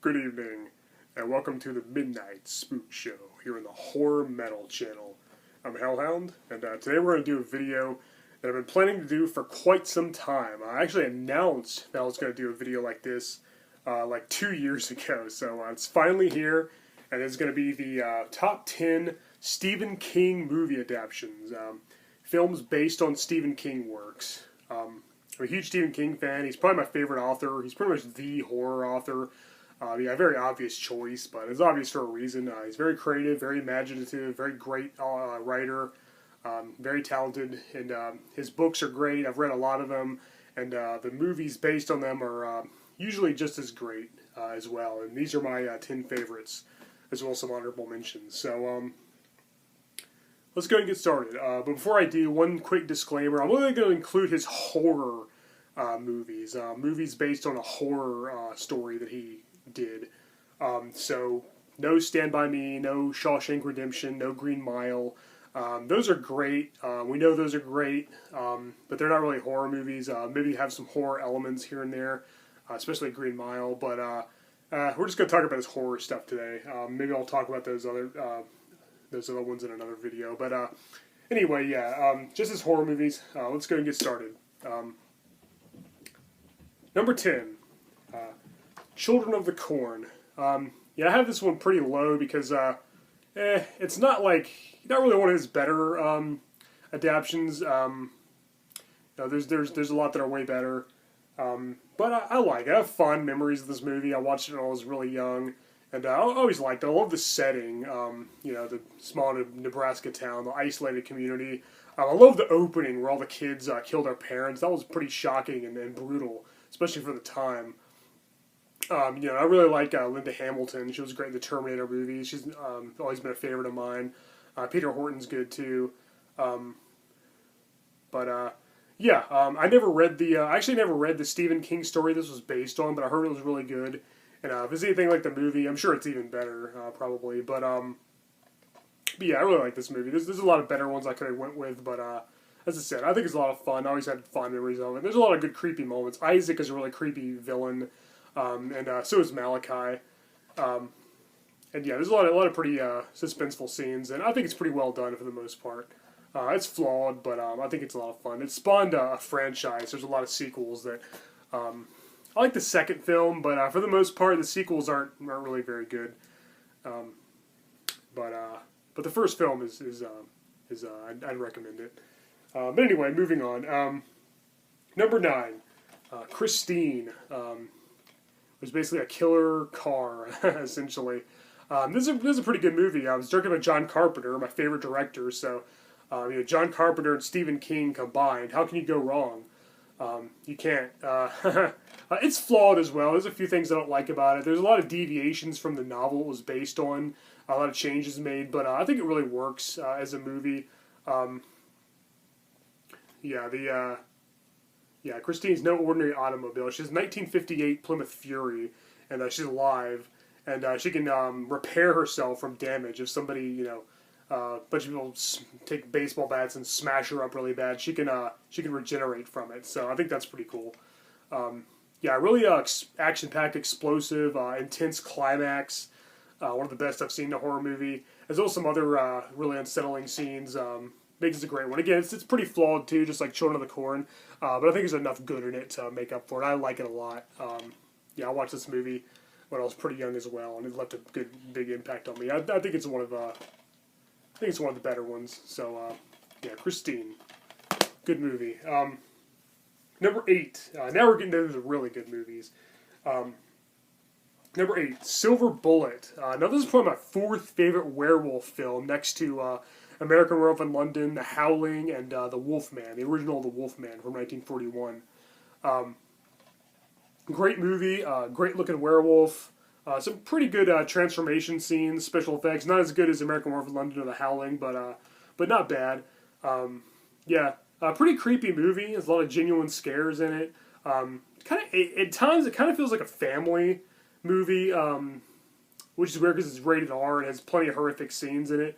Good evening, and welcome to the Midnight Spook Show here in the Horror Metal channel. I'm Hellhound, and today we're going to do a video that I've been planning to do for quite some time. I actually announced that I was going to do a video like this like 2 years ago, so it's finally here, and it's going to be the top 10 Stephen King movie adaptions, films based on Stephen King works. I'm a huge Stephen King fan. He's probably my favorite author. He's pretty much the horror author. Very obvious choice, but it's obvious for a reason. He's very creative, very imaginative, very great writer, very talented, and his books are great. I've read a lot of them, and the movies based on them are usually just as great as well. And these are my 10 favorites, as well as some honorable mentions. So let's go and get started. But before I do, one quick disclaimer. I'm only going to include his horror movies, movies based on a horror story that he did. So no Stand By Me, no Shawshank Redemption, no Green Mile. Those are great. We know those are great, but they're not really horror movies. Maybe have some horror elements here and there, especially Green Mile. But we're just going to talk about his horror stuff today. Maybe I'll talk about those other ones in another video. But anyway, just his horror movies. Let's go and get started. Number 10. Children of the Corn. I have this one pretty low because it's not really one of his better adaptions. There's a lot that are way better, but I like it. I have fond memories of this movie. I watched it when I was really young, and I always liked it. I love the setting. The small Nebraska town, the isolated community. I love the opening where all the kids kill their parents. That was pretty shocking and brutal, especially for the time. I really like Linda Hamilton. She was great in the Terminator movies. She's always been a favorite of mine. Peter Horton's good too. I never read I actually never read the Stephen King story this was based on, but I heard it was really good. And if it's anything like the movie, I'm sure it's even better, probably. But I really like this movie. There's a lot of better ones I could have went with, but as I said, I think it's a lot of fun. I always had fond memories of it. There's a lot of good creepy moments. Isaac is a really creepy villain. And so is Malachi. There's a lot of pretty suspenseful scenes, and I think it's pretty well done for the most part. It's flawed, but I think it's a lot of fun. It spawned a franchise. There's a lot of sequels that I like the second film, but for the most part, the sequels aren't really very good. But the first film I'd recommend it. But anyway, moving on. Number 9, Christine. It was basically a killer car, essentially. This is a pretty good movie. I was directed by John Carpenter, my favorite director. So, John Carpenter and Stephen King combined. How can you go wrong? You can't. It's flawed as well. There's a few things I don't like about it. There's a lot of deviations from the novel it was based on. A lot of changes made, but I think it really works as a movie. Christine's no ordinary automobile. She has a 1958 Plymouth Fury, and she's alive, and she can repair herself from damage. If somebody, a bunch of people take baseball bats and smash her up really bad, she can regenerate from it. So I think that's pretty cool. Really action-packed, explosive, intense climax. One of the best I've seen in a horror movie. There's also some other really unsettling scenes. Makes it a great one. Again, it's pretty flawed too, just like Children of the Corn. But I think there's enough good in it to make up for it. I like it a lot. I watched this movie when I was pretty young as well, and it left a big impact on me. I think it's one of the better ones. So Christine, good movie. Number 8. Now we're getting into the really good movies. Number 8, Silver Bullet. Now this is probably my 4th favorite werewolf film, next to American Werewolf in London, The Howling, and The Wolfman, the original The Wolfman from 1941. Great movie, great looking werewolf, some pretty good transformation scenes, special effects. Not as good as American Werewolf in London or The Howling, but not bad. Pretty creepy movie. There's a lot of genuine scares in it. At times it kind of feels like a family movie, which is weird because it's rated R and has plenty of horrific scenes in it.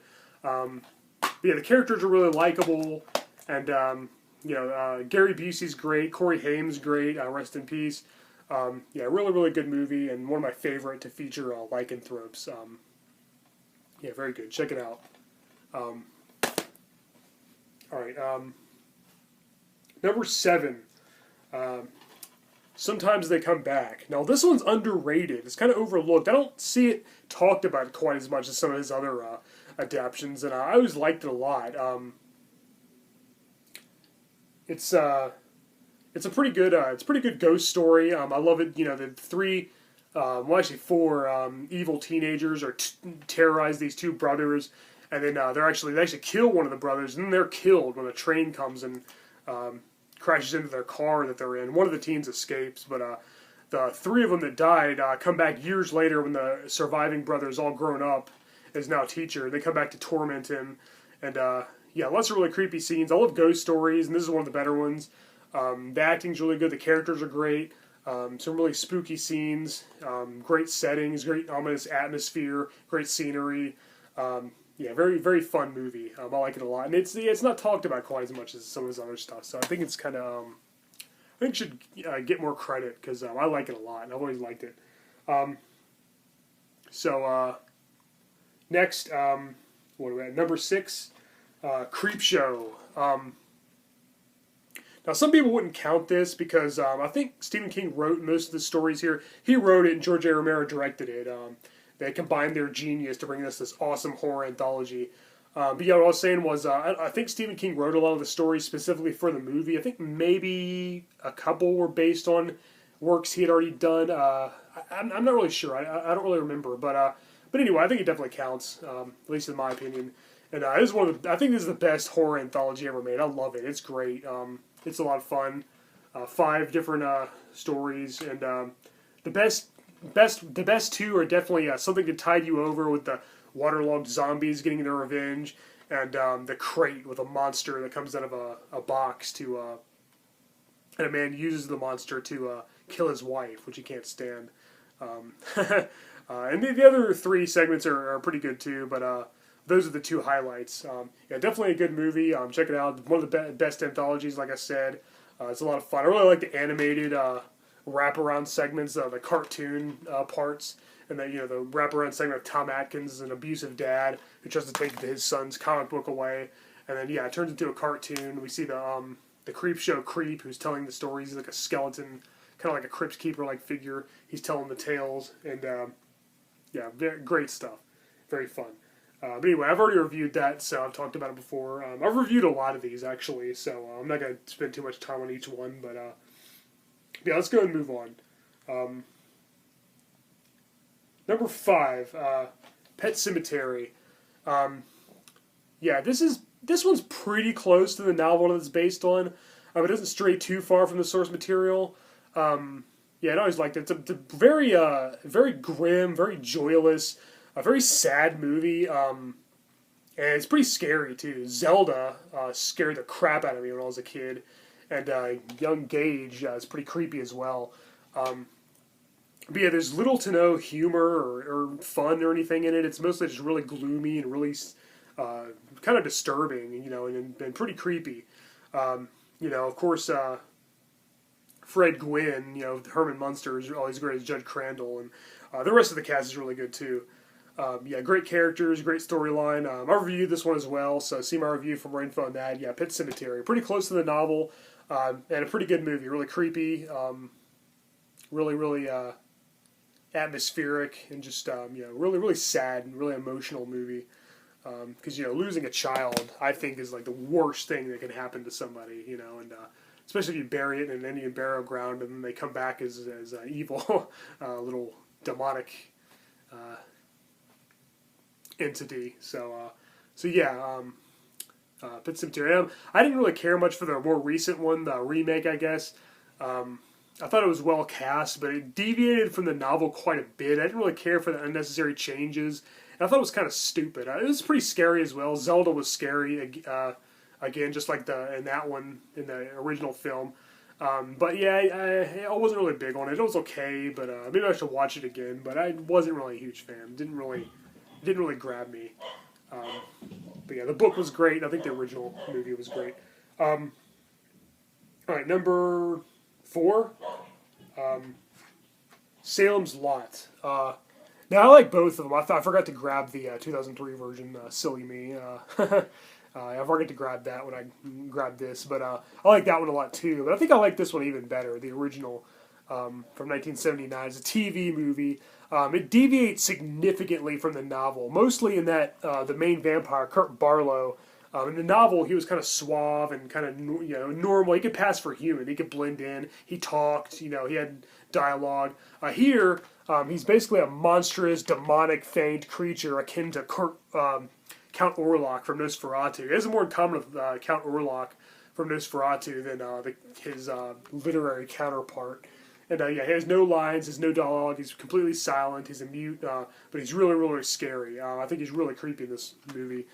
The characters are really likable, and Gary Busey's great, Corey Haim's great, rest in peace. Yeah, really, really good movie, and one of my favorite to feature lycanthropes. Yeah, very good. Check it out. Um, all right. Number 7. Um, Sometimes They Come Back. Now, this one's underrated. It's kind of overlooked. I don't see it talked about quite as much as some of his other adaptions, and I always liked it a lot. It's a pretty good ghost story. I love it. You know, the 3, well, actually 4 evil teenagers are terrorize these 2 brothers, and then they actually kill one of the brothers, and then they're killed when a train comes and crashes into their car that they're in. One of the teens escapes, but the 3 of them that died come back years later when the surviving brother is all grown up, is now a teacher. They come back to torment him, and yeah, lots of really creepy scenes. I love ghost stories, and this is one of the better ones. The acting's really good. The characters are great. Some really spooky scenes. Great settings. Great ominous atmosphere. Great scenery. Yeah, very, very fun movie. I like it a lot, and it's not talked about quite as much as some of his other stuff. So I think it's kind of I think it should get more credit because I like it a lot, and I've always liked it. Next, what are we at? Number 6, Creepshow. Now, some people wouldn't count this because I think Stephen King wrote most of the stories here. He wrote it, and George A. Romero directed it. They combined their genius to bring us this awesome horror anthology. But yeah, what I was saying was, I think Stephen King wrote a lot of the stories specifically for the movie. I think maybe a couple were based on works he had already done. I'm not really sure. I don't really remember. But anyway, I think it definitely counts, at least in my opinion. And this is I think this is the best horror anthology ever made. I love it. It's great. It's a lot of fun. 5 different stories, and the best 2 are definitely Something to Tide You Over with the waterlogged zombies getting their revenge, and the Crate with a monster that comes out of a box and a man uses the monster to kill his wife, which he can't stand. And the other 3 segments are pretty good too, but those are the 2 highlights. Yeah, definitely a good movie. Check it out. One of the best anthologies, like I said. It's a lot of fun. I really like the animated wraparound segments, the cartoon parts, and the wraparound segment of Tom Atkins as an abusive dad who tries to take his son's comic book away, and then it turns into a cartoon. We see the Creepshow creep who's telling the stories. He's like a skeleton, kind of like a crypt keeper like figure. He's telling the tales, and yeah, great stuff. Very fun. But anyway, I've already reviewed that, so I've talked about it before. I've reviewed a lot of these, actually, so I'm not going to spend too much time on each one, but yeah, let's go and move on. Number 5, Pet Sematary. Yeah, this one's pretty close to the novel that it's based on. It doesn't stray too far from the source material. Yeah, I always liked it. It's a very, very grim, very joyless, a very sad movie, and it's pretty scary too. Zelda scared the crap out of me when I was a kid, and young Gage is pretty creepy as well. But yeah, there's little to no humor or fun or anything in it. It's mostly just really gloomy and really kind of disturbing, and pretty creepy. Of course, Fred Gwynn, Herman Munster is always great as Judge Crandall, and the rest of the cast is really good too. Yeah, great characters, great storyline. I reviewed this one as well, so see my review for more info on that. Yeah, Pet Sematary, pretty close to the novel, and a pretty good movie. Really creepy, really, really atmospheric, and just really, really sad and really emotional movie. Because losing a child, I think, is like the worst thing that can happen to somebody. And especially if you bury it in an Indian burial ground, and then they come back as evil, little demonic entity. So yeah, Pet Sematary. I didn't really care much for the more recent one, the remake, I guess. I thought it was well cast, but it deviated from the novel quite a bit. I didn't really care for the unnecessary changes, and I thought it was kind of stupid. It was pretty scary as well. Zelda was scary, again, just like in that one, in the original film. But yeah, I wasn't really big on it. It was okay, but maybe I should watch it again. But I wasn't really a huge fan. Didn't really grab me. But yeah, the book was great. I think the original movie was great. All right, number 4. Salem's Lot. Now I like both of them. I forgot to grab the 2003 version. Silly me. I forgot to grab that when I grabbed this, but I like that one a lot too. But I think I like this one even better. The original from 1979. It's a TV movie. It deviates significantly from the novel, mostly in that the main vampire, Kurt Barlow, in the novel, he was kind of suave and kind of normal. He could pass for human. He could blend in. He talked. He had dialogue. Here, he's basically a monstrous, demonic, fanged creature akin to Count Orlok from Nosferatu. He has more in common with Count Orlok from Nosferatu than his literary counterpart. And he has no lines, has no dialogue. He's completely silent. He's a mute, but he's really, really scary. I think he's really creepy in this movie.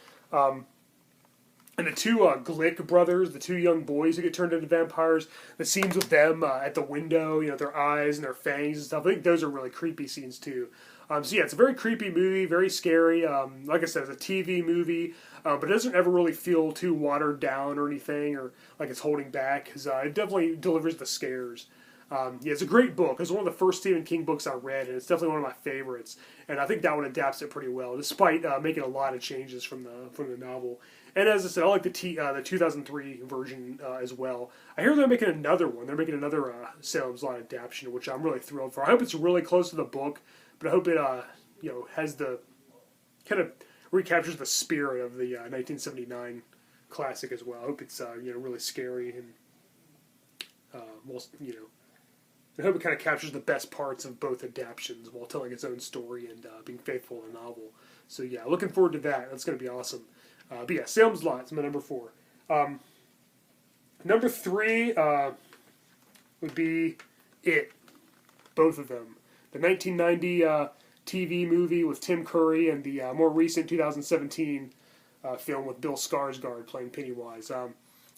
And the two Glick brothers, the two young boys who get turned into vampires, the scenes with them at the window, their eyes and their fangs and stuff, I think those are really creepy scenes too. So yeah, it's a very creepy movie, very scary. Like I said, it's a TV movie, but it doesn't ever really feel too watered down or anything, or like it's holding back, because it definitely delivers the scares. Yeah, it's a great book. It's one of the first Stephen King books I read, and it's definitely one of my favorites. And I think that one adapts it pretty well, despite making a lot of changes from the novel. And as I said, I like the 2003 version as well. I hear they're making another one. They're making another Salem's Lot adaptation, which I'm really thrilled for. I hope it's really close to the book, but I hope it has the kind of recaptures the spirit of the 1979 classic as well. I hope it's really scary and I hope it kind of captures the best parts of both adaptions while telling its own story and being faithful to the novel. So yeah, looking forward to that. That's going to be awesome. But yeah, Salem's Lot is my number 4. Number 3 would be It. Both of them. The 1990 TV movie with Tim Curry and the more recent 2017 film with Bill Skarsgård playing Pennywise.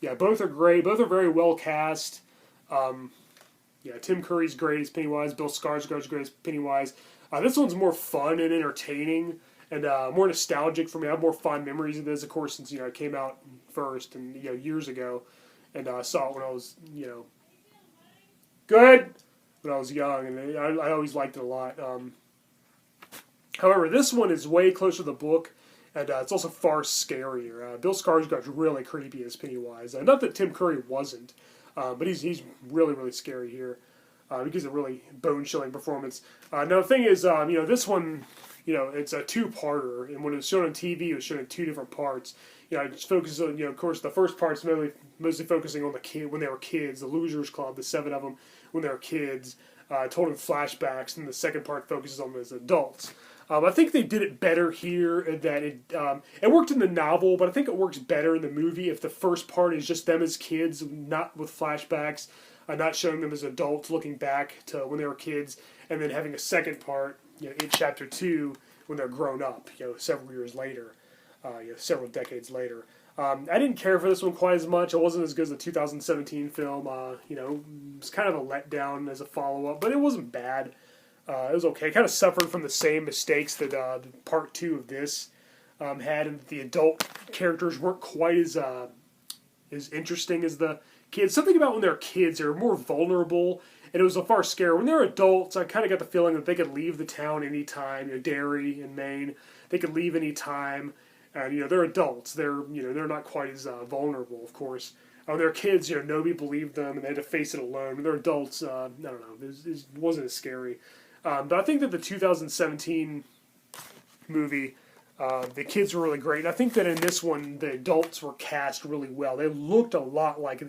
Yeah, both are great. Both are very well cast. Yeah, Tim Curry's great as Pennywise. Bill Skarsgård's great as Pennywise. This one's more fun and entertaining and more nostalgic for me. I have more fond memories of this, of course, since it came out first and years ago, and I saw it when I was good when I was young, and I always liked it a lot. However, this one is way closer to the book, and it's also far scarier. Bill Skarsgård's really creepy as Pennywise. Not that Tim Curry wasn't. But he's really, really scary here. He gives a really bone-chilling performance. Now, the thing is, this one, it's a two-parter. And when it was shown on TV, it was shown in 2 different parts. It focuses on, of course, the first part's mostly focusing on the kid when they were kids, the Losers Club, the 7 of them, when they were kids, told in flashbacks. And the second part focuses on them as adults. I think they did it better here. That it worked in the novel, but I think it works better in the movie if the first part is just them as kids, not with flashbacks, not showing them as adults looking back to when they were kids, and then having a second part, in Chapter 2, when they're grown up, several years later, several decades later. I didn't care for this one quite as much. It wasn't as good as the 2017 film. It was kind of a letdown as a follow-up, but it wasn't bad. It was okay. It kind of suffered from the same mistakes that part 2 of this had, and the adult characters weren't quite as interesting as the kids. Something about when they're kids, they're more vulnerable, and it was a far scarier. When they're adults, I kind of got the feeling that they could leave the town anytime. Derry in Maine, they could leave anytime, and they're adults. They're they're not quite as vulnerable, of course. When they're kids, nobody believed them, and they had to face it alone. When they're adults, I don't know, it wasn't as scary. But I think that the 2017 movie, the kids were really great. And I think that in this one, the adults were cast really well. They looked a lot like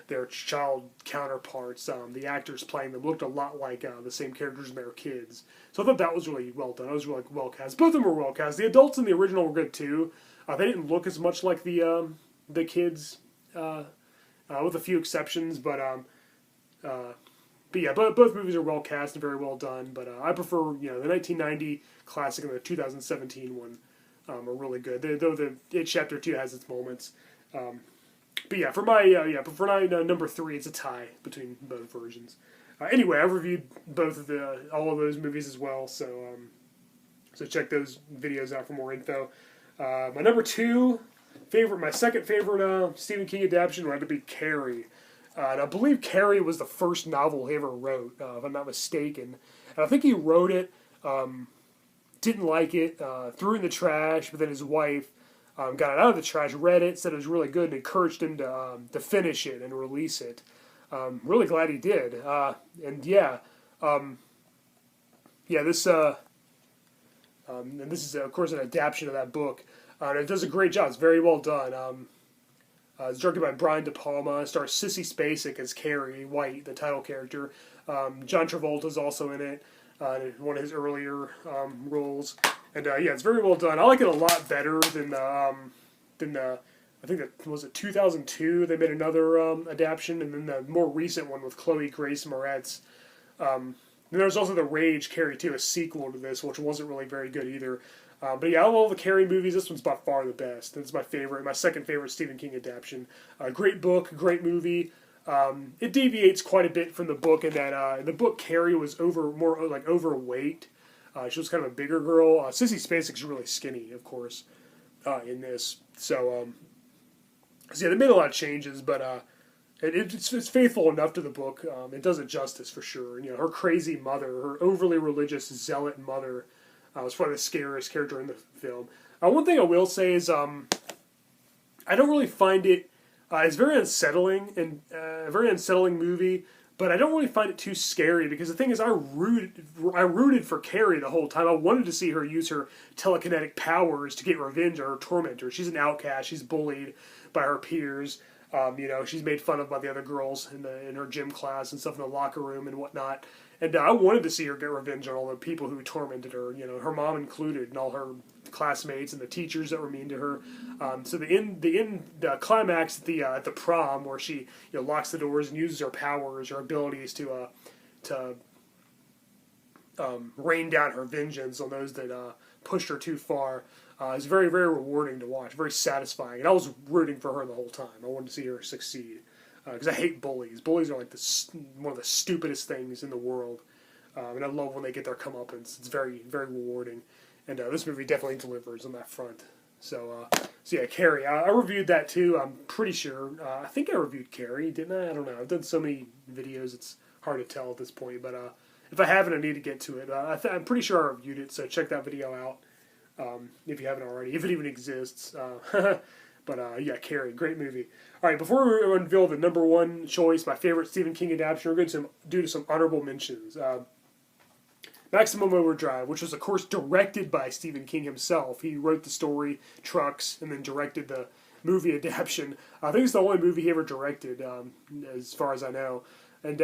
their child counterparts. The actors playing them looked a lot like the same characters when they were kids. So I thought that was really well done. It was really well cast. Both of them were well cast. The adults in the original were good too. They didn't look as much like the kids, with a few exceptions. But yeah, both movies are well cast and very well done. But I prefer the 1990 classic and the 2017 one are really good. Though the Chapter 2 has its moments. But yeah, for my number 3, it's a tie between both versions. Anyway, I've reviewed all of those movies as well, so check those videos out for more info. My number 2 favorite, my second favorite Stephen King adaptation would have to be Carrie. And I believe Carrie was the first novel he ever wrote, if I'm not mistaken. And I think he wrote it, didn't like it, threw it in the trash, but then his wife got it out of the trash, read it, said it was really good, and encouraged him to finish it and release it. Really glad he did. And yeah, this and this is of course an adaptation of that book. And it does a great job. It's very well done. It's directed by Brian De Palma. It stars Sissy Spacek as Carrie White, the title character. John Travolta's also in it, one of his earlier roles. And it's very well done. I like it a lot better than the I think that was it 2002. They made another adaptation, and then the more recent one with Chloe Grace Moretz. And there's also the Rage Carrie 2, a sequel to this, which wasn't really very good either. But yeah, I love the Carrie movies. This one's by far the best. It's my favorite, my second favorite Stephen King adaptation. Great book, great movie. It deviates quite a bit from the book in that in the book Carrie was more like overweight. She was kind of a bigger girl. Sissy Spacek's really skinny, of course, in this. So yeah, they made a lot of changes, but it's faithful enough to the book. It does it justice for sure. And, her crazy mother, her overly religious zealot mother, was probably the scariest character in the film. One thing I will say is I don't really find it. It's very unsettling and a very unsettling movie, but I don't really find it too scary because the thing is, I rooted for Carrie the whole time. I wanted to see her use her telekinetic powers to get revenge on her tormentor. She's an outcast. She's bullied by her peers. She's made fun of by the other girls in her gym class and stuff in the locker room and whatnot. And I wanted to see her get revenge on all the people who tormented her, her mom included, and all her classmates and the teachers that were mean to her. So the climax at the prom, where she locks the doors and uses her powers, her abilities to rain down her vengeance on those that pushed her too far, is very, very rewarding to watch, very satisfying. And I was rooting for her the whole time. I wanted to see her succeed. Because I hate bullies. Bullies are like one of the stupidest things in the world. And I love when they get their comeuppance. It's very, very rewarding. And this movie definitely delivers on that front. So yeah, Carrie. I reviewed that too, I'm pretty sure. I think I reviewed Carrie, didn't I? I don't know. I've done so many videos, it's hard to tell at this point. But if I haven't, I need to get to it. I'm pretty sure I reviewed it, so check that video out if you haven't already, if it even exists. But yeah, Carrie, great movie. All right, before we unveil the number one choice, my favorite Stephen King adaptation, we're going to do some honorable mentions. Maximum Overdrive, which was, of course, directed by Stephen King himself. He wrote the story, Trucks, and then directed the movie adaptation. I think it's the only movie he ever directed, as far as I know. And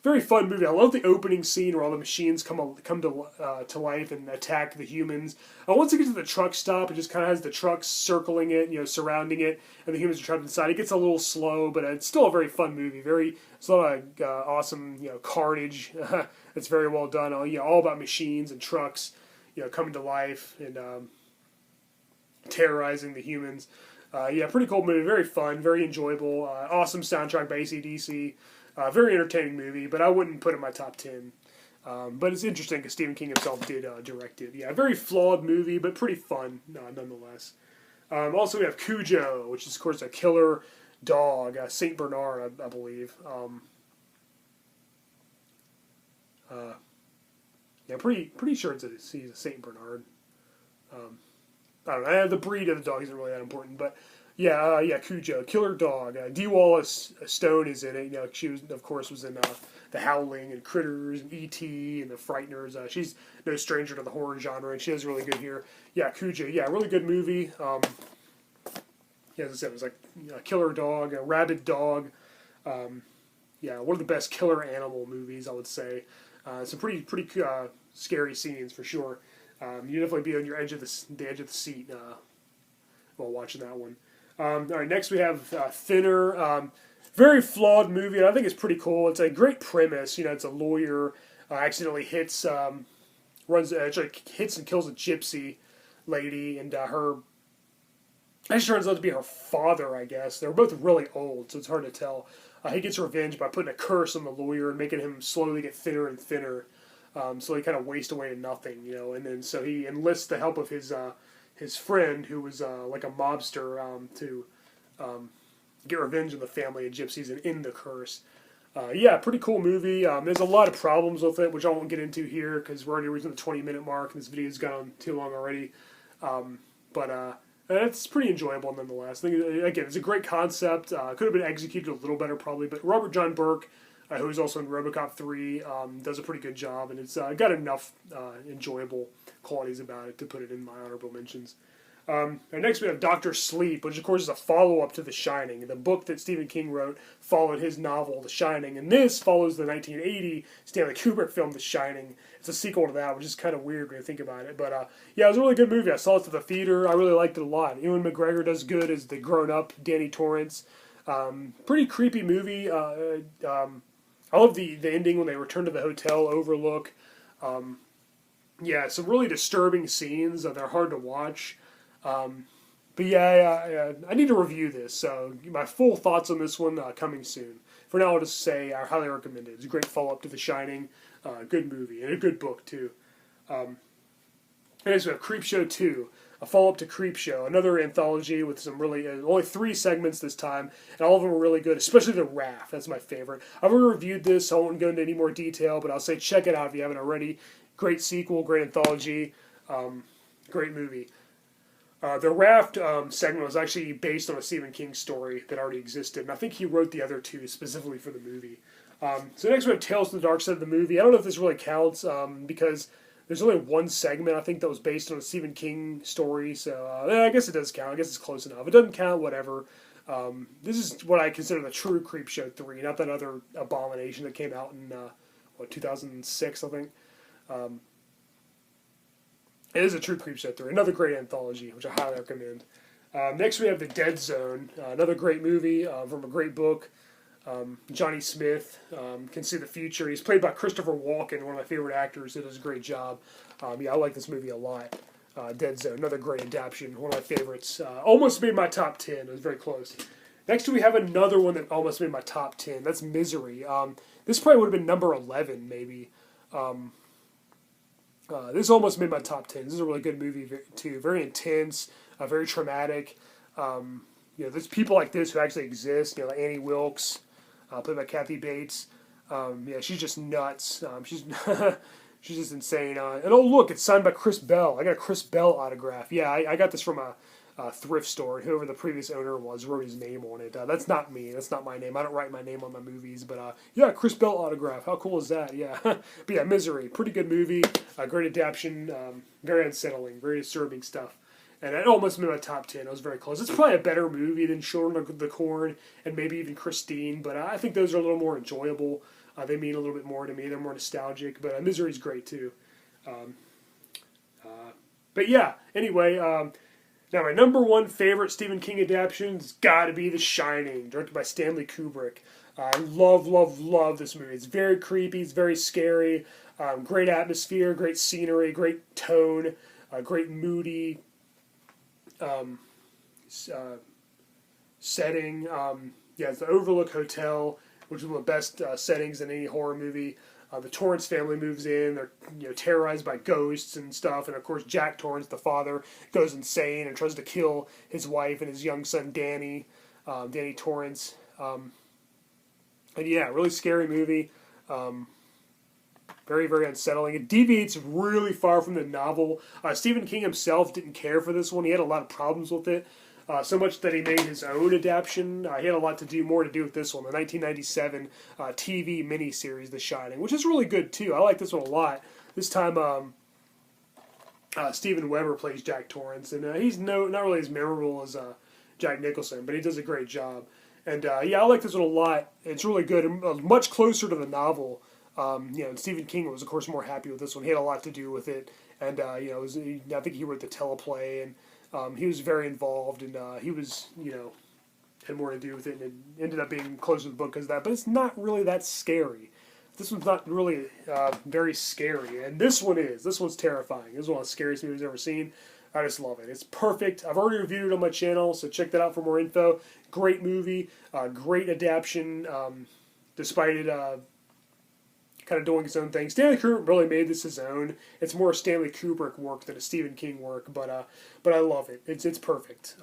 very fun movie. I love the opening scene where all the machines come to life and attack the humans. Once it gets to the truck stop, it just kind of has the trucks circling it, surrounding it, and the humans are trapped inside. It gets a little slow, but it's still a very fun movie. It's a lot of awesome, carnage. It's very well done. All about machines and trucks, coming to life and terrorizing the humans. Pretty cool movie. Very fun, very enjoyable. Awesome soundtrack by AC/DC. Very entertaining movie, but I wouldn't put it in my top 10. But it's interesting because Stephen King himself did direct it. Yeah, a very flawed movie, but pretty fun nonetheless. Also, we have Cujo, which is, of course, a killer dog, Saint Bernard, I believe. Pretty sure he's a Saint Bernard. I don't know. The breed of the dog isn't really that important, but Cujo, killer dog. Dee Wallace Stone is in it. She was in The Howling and Critters and E.T. and The Frighteners. She's no stranger to the horror genre, and she does really good here. Yeah, Cujo. Yeah, really good movie. As I said, it was like a killer dog, a rabid dog. One of the best killer animal movies, I would say. Some pretty scary scenes for sure. You definitely be on your edge of the edge of the seat while watching that one. All right, next we have Thinner. Very flawed movie, and I think it's pretty cool. It's a great premise. It's a lawyer accidentally hits and kills a gypsy lady, and her actually turns out to be her father, I guess. They're both really old, so it's hard to tell. He gets revenge by putting a curse on the lawyer and making him slowly get thinner and thinner. So he kind of wastes away to nothing, and then so he enlists the help of his friend, who was like a mobster, to get revenge on the family of gypsies and end the curse. Yeah, pretty cool movie. There's a lot of problems with it, which I won't get into here because we're already reaching the 20-minute mark, and this video's gone too long already. But it's pretty enjoyable nonetheless. I think, again, it's a great concept. Could have been executed a little better probably, but Robert John Burke, who's also in RoboCop 3, does a pretty good job, and it's got enough enjoyable qualities about it to put it in my honorable mentions. And next we have Doctor Sleep, which of course is a follow-up to The Shining. The book that Stephen King wrote followed his novel, The Shining, and this follows the 1980 Stanley Kubrick film, The Shining. It's a sequel to that, which is kind of weird when you think about it. But yeah, it was a really good movie. I saw it at the theater. I really liked it a lot. Ewan McGregor does good as the grown-up Danny Torrance. Pretty creepy movie. I love the ending when they return to the hotel overlook. Yeah, some really disturbing scenes. They're hard to watch. But yeah, I need to review this, so my full thoughts on this one coming soon. For now, I'll just say I highly recommend it. It's a great follow-up to The Shining, good movie, and a good book, too. Next we have Creepshow 2, a follow-up to Creepshow, another anthology with some really, only 3 segments this time, and all of them were really good, especially The Raft. That's my favorite. I've already reviewed this, so I won't go into any more detail, but I'll say check it out if you haven't already. Great sequel, great anthology, great movie. The Raft segment was actually based on a Stephen King story that already existed, and I think he wrote the other 2 specifically for the movie. So next we have Tales from the Dark Side of the movie. I don't know if this really counts because there's only 1 segment I think that was based on a Stephen King story, so I guess it does count. I guess it's close enough. If it doesn't count, whatever. This is what I consider the true Creepshow 3, not that other abomination that came out in 2006, I think. It is a true Creepshow 3, another great anthology, which I highly recommend. Next we have The Dead Zone, another great movie from a great book. Johnny Smith can see the future. He's played by Christopher Walken, one of my favorite actors. He does a great job. Yeah, I like this movie a lot. Dead Zone, another great adaptation, one of my favorites. Almost made my top 10. It was very close. Next we have another one that almost made my top 10. That's Misery. This probably would have been number 11, maybe. This almost made my top 10. This is a really good movie, too. Very intense, very traumatic. There's people like this who actually exist. Like Annie Wilkes, played by Kathy Bates. Yeah, she's just nuts. She's she's just insane. And oh, look, it's signed by Chris Bell. I got a Chris Bell autograph. Yeah, I got this from a thrift store. Whoever the previous owner was wrote his name on it. That's not me. That's not my name. I don't write my name on my movies. But yeah, Chris Bell autograph. How cool is that? Yeah. But yeah, Misery. Pretty good movie. Great adaptation. Very unsettling. Very disturbing stuff. And it almost made my top 10. It was very close. It's probably a better movie than Children of the Corn and maybe even Christine. But I think those are a little more enjoyable. They mean a little bit more to me. They're more nostalgic. But Misery's great too. But yeah, anyway... Now, my number 1 favorite Stephen King adaptation has got to be The Shining, directed by Stanley Kubrick. I love this movie. It's very creepy. It's very scary. Great atmosphere, great scenery, great tone, great moody setting. Yeah, it's the Overlook Hotel, which is one of the best settings in any horror movie. The Torrance family moves in. They're terrorized by ghosts and stuff. And, of course, Jack Torrance, the father, goes insane and tries to kill his wife and his young son, Danny Torrance. And, yeah, really scary movie. Very, very unsettling. It deviates really far from the novel. Stephen King himself didn't care for this one. He had a lot of problems with it. So much that he made his own adaptation. He had a lot more to do with this one, the 1997 TV miniseries, The Shining, which is really good too. I like this one a lot. This time, Steven Weber plays Jack Torrance, and he's not really as memorable as Jack Nicholson, but he does a great job. And yeah, I like this one a lot. It's really good and much closer to the novel. And Stephen King was, of course, more happy with this one. He had a lot to do with it, and I think he wrote the teleplay and. He was very involved, and he was, had more to do with it, and it ended up being closer to the book because of that. But it's not really that scary. This one's not really very scary, and this one is. This one's terrifying. This is one of the scariest movies I've ever seen. I just love it. It's perfect. I've already reviewed it on my channel, so check that out for more info. Great movie, great adaptation, despite it kind of doing its own thing. Stanley Kubrick really made this his own. It's more Stanley Kubrick work than a Stephen King work, but I love it. It's perfect.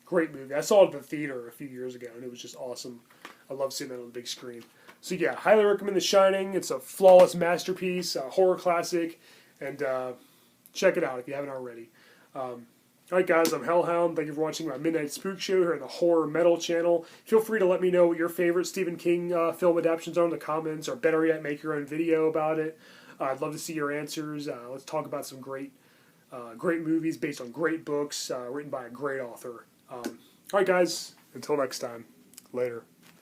Great movie. I saw it at the theater a few years ago, and it was just awesome. I love seeing that on the big screen. So yeah, highly recommend The Shining. It's a flawless masterpiece, a horror classic, and check it out if you haven't already. Alright guys, I'm Hellhound. Thank you for watching my Midnight Spook Show here on the Horror Metal channel. Feel free to let me know what your favorite Stephen King film adaptations are in the comments, or better yet, make your own video about it. I'd love to see your answers. Let's talk about some great movies based on great books written by a great author. Alright guys, until next time, later.